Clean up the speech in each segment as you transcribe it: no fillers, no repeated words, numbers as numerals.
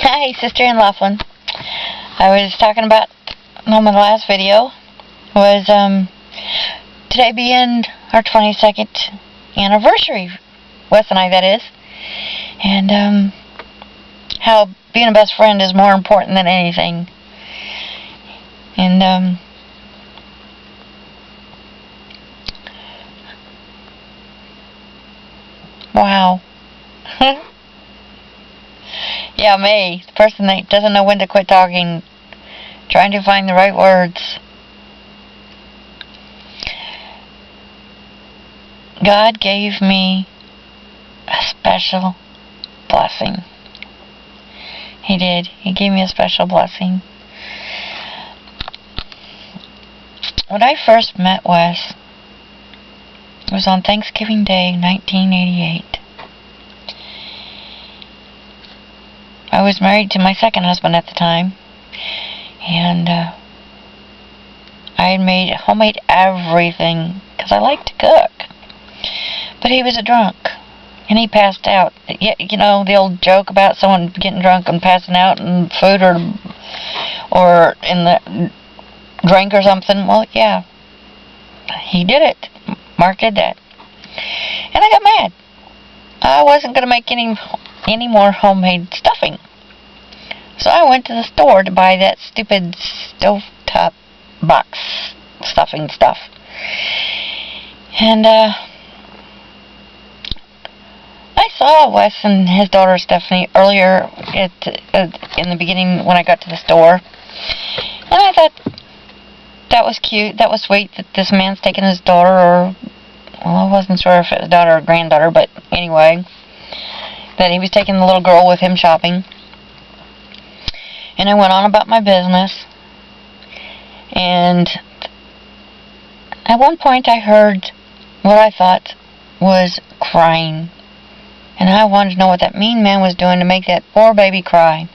Hi, Sister Ann Laughlin. I was talking about on my last video was today being our 22nd anniversary, Wes and I, that is, and how being a best friend is more important than anything. And wow. Yeah, me, the person that doesn't know when to quit talking, trying to find the right words. God gave me a special blessing. He did. He gave me a special blessing. When I first met Wes, it was on Thanksgiving Day, 1988. I was married to my second husband at the time, and I had made homemade everything because I like to cook. But he was a drunk, and he passed out. You know the old joke about someone getting drunk and passing out in food or in the drink or something? Well, yeah, he did it. Mark did that. And I got mad. I wasn't going to make any more homemade stuffing. So I went to the store to buy that stupid stovetop box stuffing stuff. And I saw Wes and his daughter Stephanie earlier in the beginning when I got to the store. And I thought that was cute, that was sweet that this man's taking his daughter, or, well, I wasn't sure if it was daughter or granddaughter, but anyway, that he was taking the little girl with him shopping. And I went on about my business. And at one point I heard what I thought was crying. And I wanted to know what that mean man was doing to make that poor baby cry.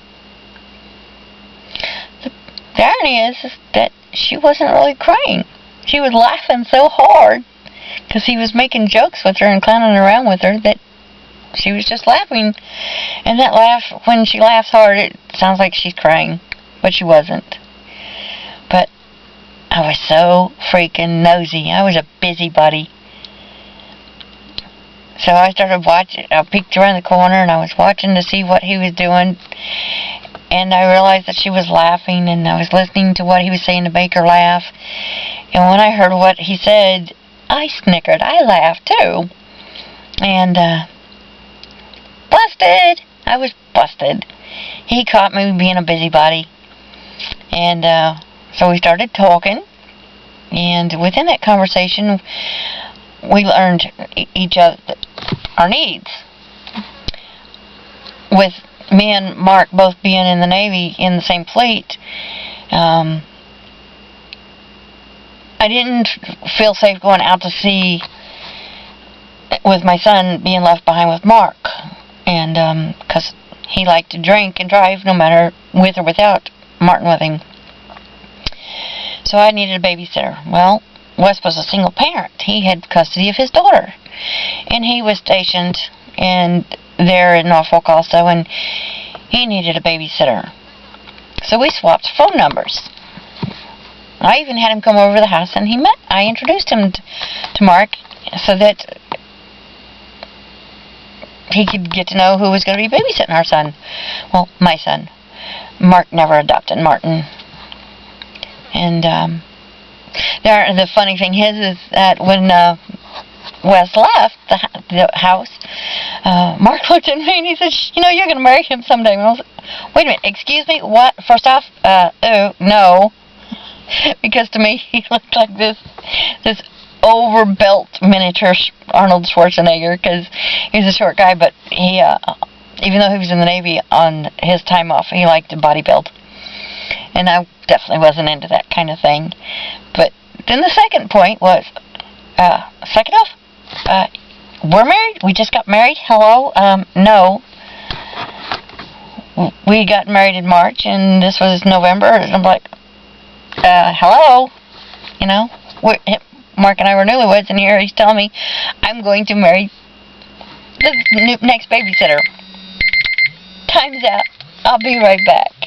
The irony is that she wasn't really crying. She was laughing so hard because he was making jokes with her and clowning around with her that she was just laughing. And that laugh, when she laughs hard, it sounds like she's crying. But she wasn't. But I was so freaking nosy. I was a busybody. So I started watching. I peeked around the corner and I was watching to see what he was doing. And I realized that she was laughing, and I was listening to what he was saying to make her laugh. And when I heard what he said, I snickered. I laughed too. And busted! I was busted. He caught me being a busybody. And so we started talking. And within that conversation, we learned each other our needs. With me and Mark both being in the Navy in the same fleet, I didn't feel safe going out to sea with my son being left behind with Mark. And because he liked to drink and drive no matter with or without Martin with him. So I needed a babysitter. Well, Wes was a single parent. He had custody of his daughter. And he was stationed there in Norfolk also, and he needed a babysitter. So we swapped phone numbers. I even had him come over to the house, and I introduced him to Mark so that he could get to know who was going to be babysitting our son. Well, my son. Mark never adopted Martin. And the funny thing is that when Wes left the house, Mark looked at me and he said, "You know, you're going to marry him someday." And I was like, "Wait a minute, excuse me, what?" First off, no. Because to me, he looked like this overbuilt miniature Arnold Schwarzenegger, because he was a short guy, but he, even though he was in the Navy, on his time off, he liked to bodybuild. And I definitely wasn't into that kind of thing. But then the second point was, second off, we're married? We just got married? Hello? No. We got married in March, and this was November, and I'm like, hello? You know? Mark and I were newlyweds, and here he's telling me I'm going to marry the next babysitter. Time's out. I'll be right back.